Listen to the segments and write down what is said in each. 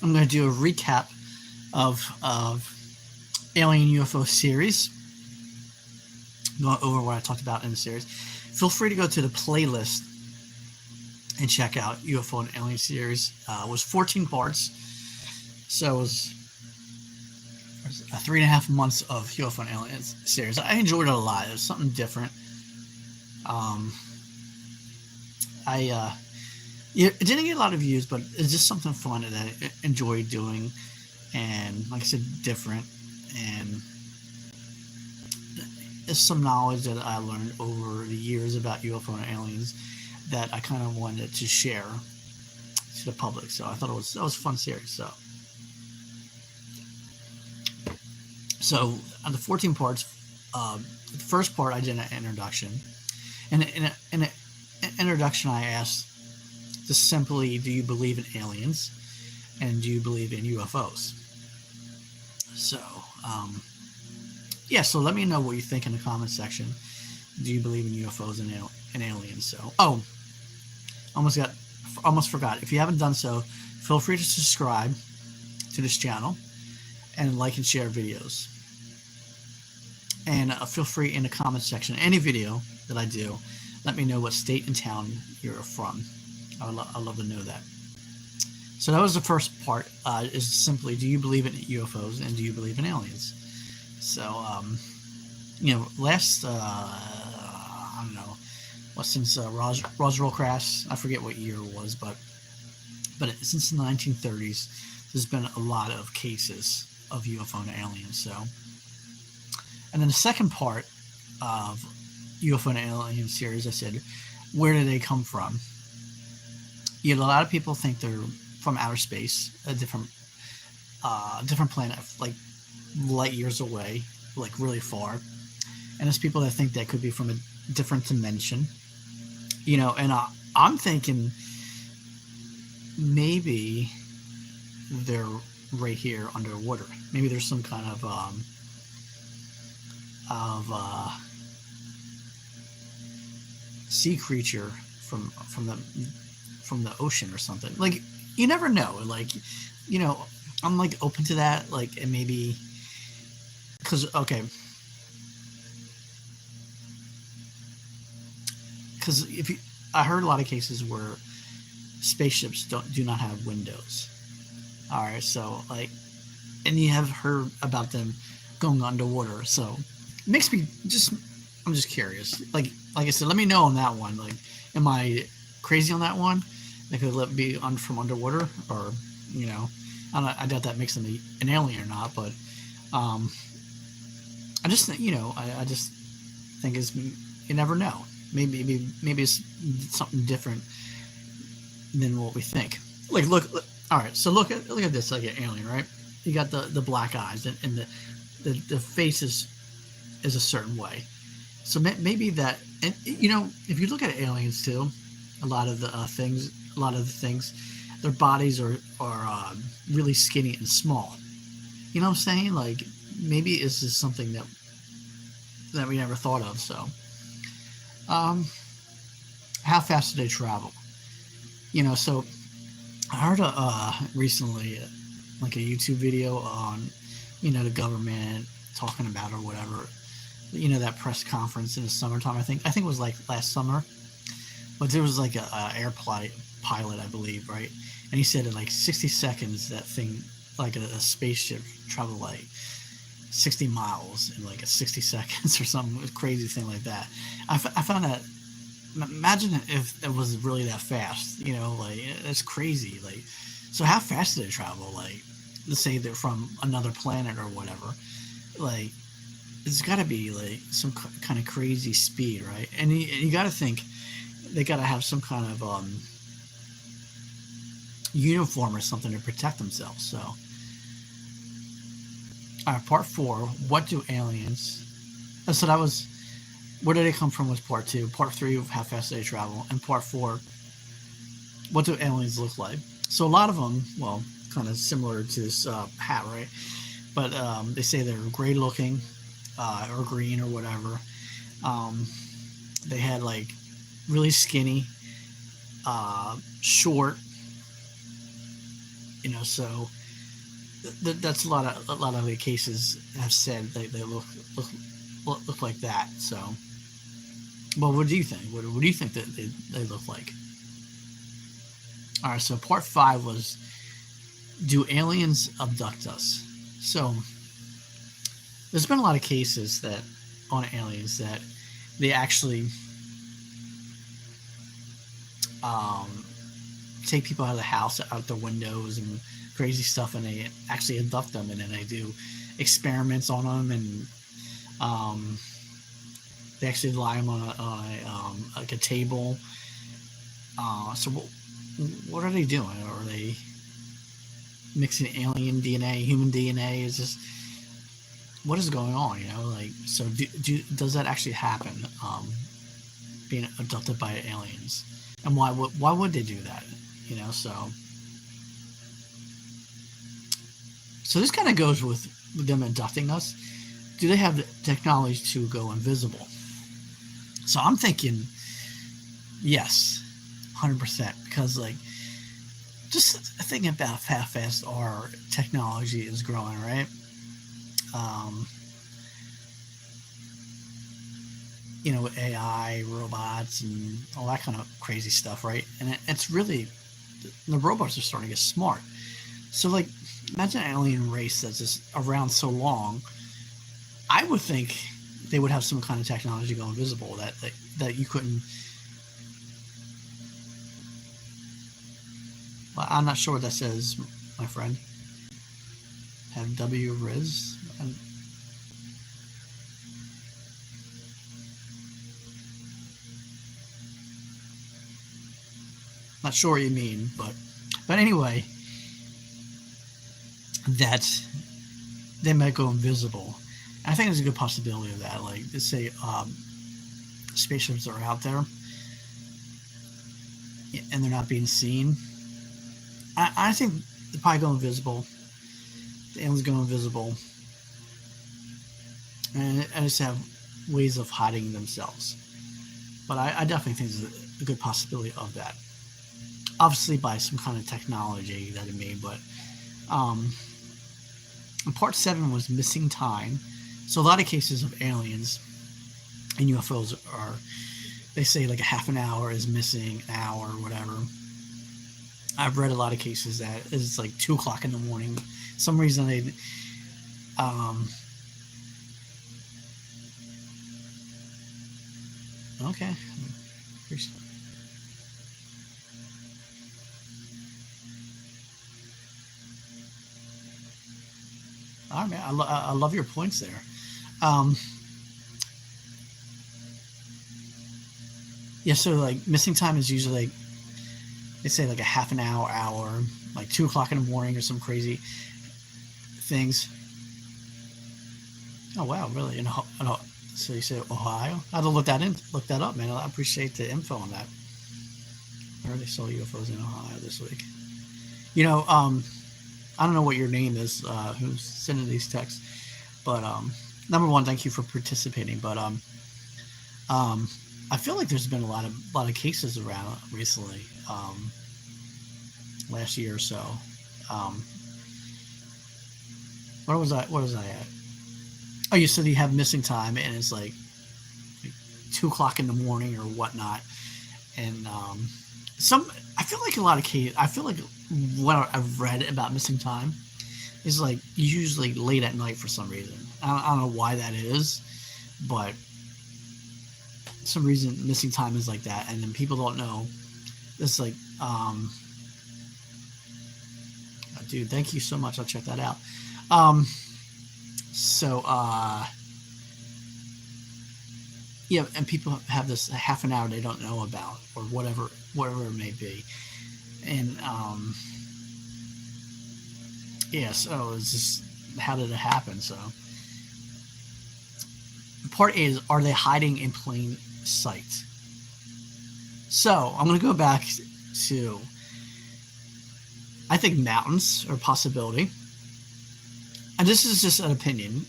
I'm going to do a recap of Alien UFO series, going over what I talked about in the series. Feel free to go to the playlist and check out UFO and Alien series. It was 14 parts, so it was 3.5 months of UFO and Alien series. I enjoyed it a lot. It was something different. Um, I it didn't get a lot of views, but it's just something fun that I enjoyed doing, and like I said, different, and it's some knowledge that I learned over the years about UFO and aliens that I kind of wanted to share to the public. So I thought it was a fun series. So on the 14 parts, the first part I did an introduction, and in an introduction I asked just simply, do you believe in aliens, and do you believe in UFOs? So yeah, so let me know what you think in the comment section. Do you believe in UFOs and aliens? So almost forgot. If you haven't done so, feel free to subscribe to this channel and like and share videos. And feel free in the comment section, any video that I do, let me know what state and town you're from. I'd love to know that. So that was the first part, is simply, do you believe in UFOs and do you believe in aliens? So, last, I don't know, since Roswell crash, I forget what year it was, but since the 1930s, there's been a lot of cases of UFO and aliens. So, and then the second part of UFO and alien series, I said, where do they come from? A lot of people think they're from outer space, a different planet, like light years away, like really far. And there's people that think that could be from a different dimension. And I'm thinking maybe they're right here underwater. Maybe there's some kind of sea creature from the ocean or something. Like, you never know. Like, I'm like open to that. Like, and maybe because I heard a lot of cases where spaceships do not have windows. All right, so like, and you have heard about them going underwater. So it makes me I'm just curious. Like I said, let me know on that one. Like, am I crazy on that one? They could be from underwater, or I doubt that makes them an alien or not. But I just think I just think you never know. Maybe it's something different than what we think. Like, look, all right. So look at this, like an alien, right? You got the black eyes, and the face is a certain way. So maybe that, and if you look at aliens too, a lot of the things, their bodies are really skinny and small. You know what I'm saying? Like, maybe it's just something that we never thought of. So, how fast do they travel? So I heard recently, like a YouTube video on, the government talking about or whatever. That press conference in the summertime. I think it was like last summer, but there was like a airplane pilot, I believe, right? And he said in like 60 seconds, that thing, like a spaceship, traveled like 60 miles in like a 60 seconds or some crazy thing like that. I found that. Imagine if it was really that fast. Like, it's crazy. Like, so how fast do they travel? Like, let's say they're from another planet or whatever. Like, it's got to be like some kind of crazy speed, right? And you got to think they got to have some kind of uniform or something to protect themselves. So, all right, part 4. What do aliens? So that was, where do they come from? Was part 2. Part 3, how fast do they travel? And part 4, what do aliens look like? So a lot of them, well, kind of similar to this hat, right? But they say they're gray looking, or green or whatever. They had like really skinny, short, So that's a lot of the cases have said they look look like that. So, well, what do you think? What do you think that they look like? All right. So part 5 was, do aliens abduct us? So there's been a lot of cases that on aliens that they actually um, take people out of the house, out the windows, and crazy stuff, and they actually abduct them, and then they do experiments on them, and um, they actually lie them on like a table. So what are they doing? Are they mixing alien DNA, human DNA? Is this what is going on? Like, so does that actually happen? Being abducted by aliens, and why would they do that? So this kind of goes with them abducting us. Do they have the technology to go invisible? So I'm thinking yes, 100%, because like just thinking about how fast our technology is growing, right? Um, with AI, robots, and all that kind of crazy stuff, right? And it's really, the robots are starting to get smart. So, like, imagine an alien race that's just around so long. I would think they would have some kind of technology go invisible that you couldn't. Well, I'm not sure what that says, my friend. Have W Riz. Not sure what you mean, but anyway, that they might go invisible. I think there's a good possibility of that. Like, let's say spaceships are out there and they're not being seen. I think they probably go invisible. The aliens go invisible, and I just have ways of hiding themselves. But I definitely think there's a good possibility of that. Obviously, by some kind of technology that it made, but and part 7 was missing time. So a lot of cases of aliens and UFOs are, they say like a half an hour is missing, an hour, whatever. I've read a lot of cases that it's like 2 o'clock in the morning. Some reason they, okay. All right, man. I love your points there. Um, yeah, so like missing time is usually like, they say like a half an hour, like 2 o'clock in the morning or some crazy things. Oh wow, really? So you say Ohio? I had to look that up, man. I appreciate the info on that. I really saw UFOs in Ohio this week. I don't know what your name is, who's sending these texts, but number one, thank you for participating. But I feel like there's been a lot of cases around recently, last year or so. What was I at? Oh, you said you have missing time, and it's like 2 o'clock in the morning or whatnot, and I feel like a lot of cases. I feel like what I've read about missing time is like usually late at night for some reason. I don't know why that is, but some reason missing time is like that, and then people don't know. It's like, dude, thank you so much. I'll check that out. So, yeah, and people have this half an hour they don't know about, or whatever it may be, and yeah. So it's just, how did it happen? So, part A is, are they hiding in plain sight? So I'm going to go back to, I think mountains are a possibility. And this is just an opinion.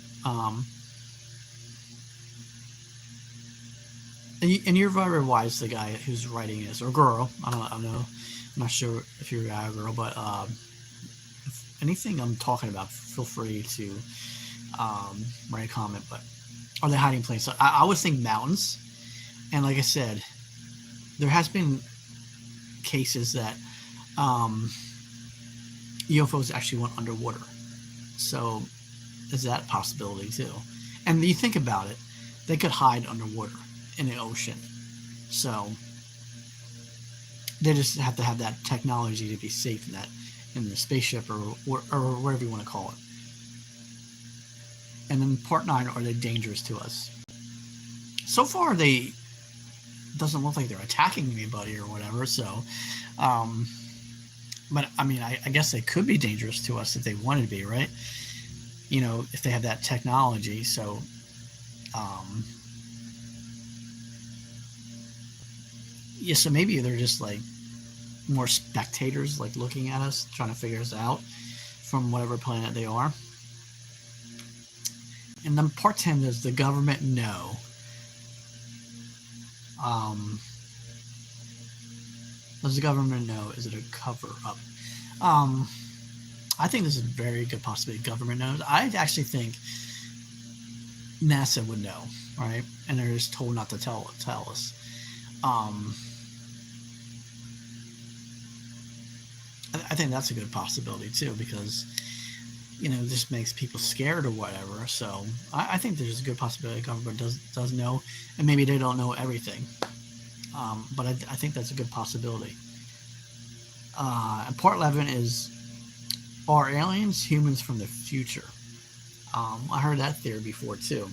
And you're very wise, the guy who's writing this, or girl. I don't know. I'm not sure if you're a guy or girl, but anything I'm talking about, feel free to write a comment. But are they hiding places? So I would think mountains. And like I said, there has been cases that UFOs actually went underwater. So is that a possibility too? And you think about it, they could hide underwater in the ocean. So they just have to have that technology to be safe in the spaceship or whatever you want to call it. And then part 9, are they dangerous to us? So far, they doesn't look like they're attacking anybody or whatever. So, but I mean, I guess they could be dangerous to us if they wanted to be, right? You know, if they have that technology. So, yeah, so maybe they're just like more spectators, like looking at us, trying to figure us out from whatever planet they are. And then part 10 is the government know. Does the government know? Is it a cover up? I think this is a very good possibility. Government knows. I actually think NASA would know, right? And they're just told not to tell us. I think that's a good possibility too, because you know, this makes people scared or whatever. So I think there's a good possibility the government does know, and maybe they don't know everything. But I think that's a good possibility. And part 11 is, are aliens humans from the future? I heard that theory before too.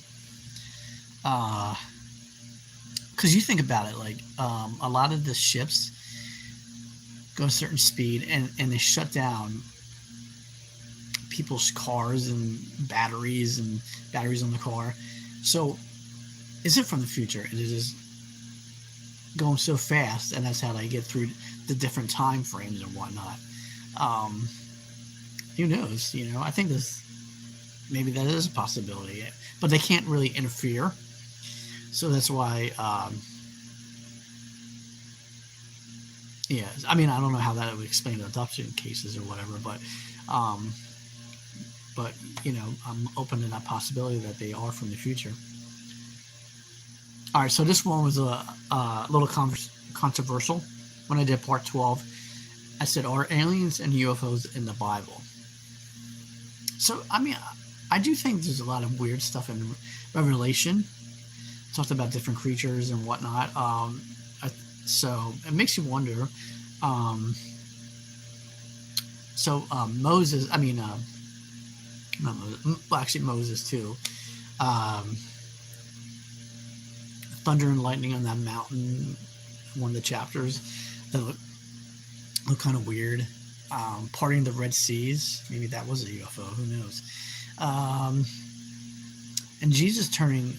Because you think about it, like a lot of the ships go a certain speed, and they shut down people's cars and batteries on the car. So is it from the future? It is going so fast, and that's how they get through the different time frames and whatnot. Who knows? You know, I think maybe that is a possibility, but they can't really interfere. So that's why, yeah. I mean, I don't know how that would explain the abduction cases or whatever, but you know, I'm open to that possibility that they are from the future. All right, so this one was a little controversial. When I did part 12, I said, are aliens and UFOs in the Bible? So, I mean, I do think there's a lot of weird stuff in Revelation. It talked about different creatures and whatnot. So it makes you wonder. Moses, I mean, not Moses, well, actually Moses too. Thunder and lightning on that mountain, one of the chapters that look kind of weird. Parting the Red Seas, maybe that was a UFO, who knows. And Jesus turning,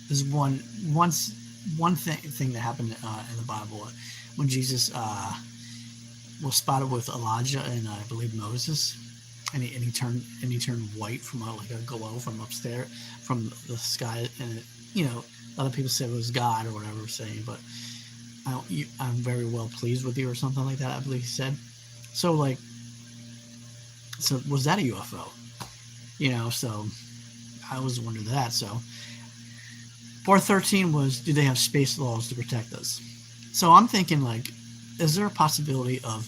there's one thing that happened in the Bible when Jesus was spotted with Elijah and I believe Moses, and he turned white from like a glow from upstairs from the sky, and you know, a lot of people said it was God or whatever saying, but I'm very well pleased with you or something like that, I believe he said. So was that a UFO? You know, so I always wondered that. So part 13 was, do they have space laws to protect us? So I'm thinking, like, is there a possibility of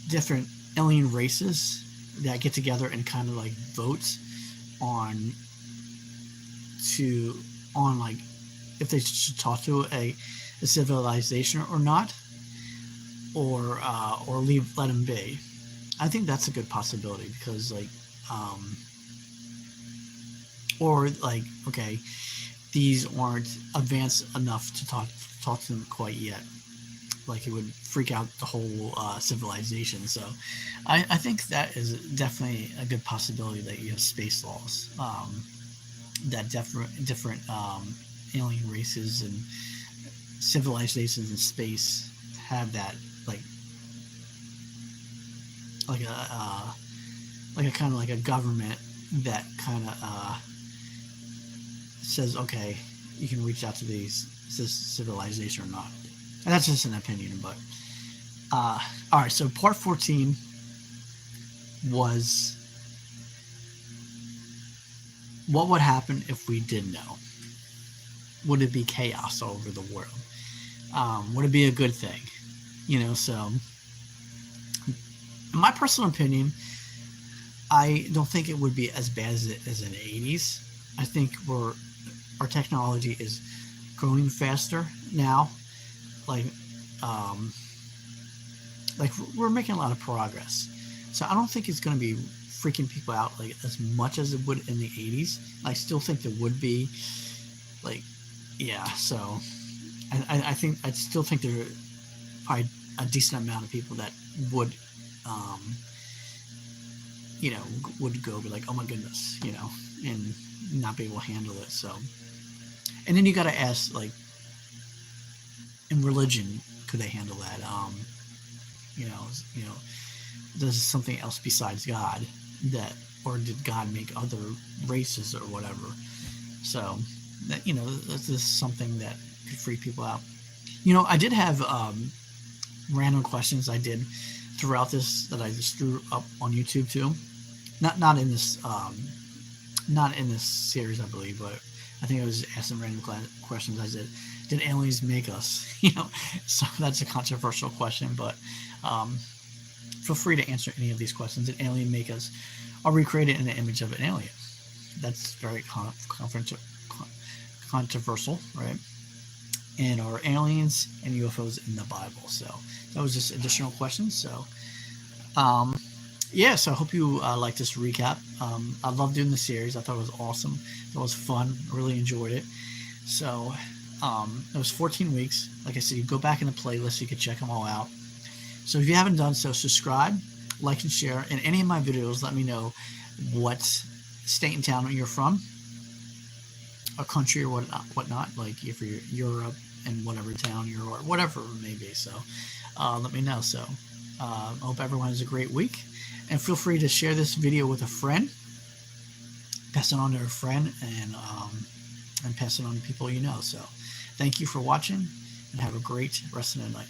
different alien races that get together and kind of like vote on like if they should talk to a civilization or not, or let them be? I think that's a good possibility, because like or like, okay, these aren't advanced enough to talk to them quite yet. Like, it would freak out the whole civilization. So I think that is definitely a good possibility, that you have space laws, that different alien races and civilizations in space have that, like a kind of like a government that kind of says, okay, you can reach out to these civilization or not. And that's just an opinion, but All right, so part 14 was what would happen if we did know? Would it be chaos all over the world? Would it be a good thing? So in my personal opinion, I don't think it would be as bad as it is in the 80s. I think our technology is growing faster now. Like, um, like we're making a lot of progress. So I don't think it's going to be freaking people out like as much as it would in the 80s. I still think there would be like, yeah. So I still think there are probably a decent amount of people that would, um, would go be like, oh my goodness, and not be able to handle it. So, and then you got to ask, like, in religion, could they handle that? You know, you know, does something else besides God that, or did God make other races or whatever? So, that, this is something that could freak people out. I did have random questions I did throughout this that I just threw up on YouTube too. Not in this series, I believe, but I think I was asking random questions. I said, "Did aliens make us?" So that's a controversial question, but feel free to answer any of these questions. Did alien make us? Are we created in the image of an alien? That's very controversial, right? And are aliens and UFOs in the Bible? So that was just additional questions. So, yeah, so I hope you like this recap. I love doing the series. I thought it was awesome. It was fun. I really enjoyed it. So it was 14 weeks. Like I said, you go back in the playlist. You can check them all out. So if you haven't done so, subscribe, like, and share. In any of my videos, let me know what state and town you're from, a country or whatnot. Like if you're Europe and whatever town you're, or whatever it may be. So let me know. So I hope everyone has a great week. And feel free to share this video with a friend. Pass it on to a friend and pass it on to people you know. So thank you for watching and have a great rest of the night.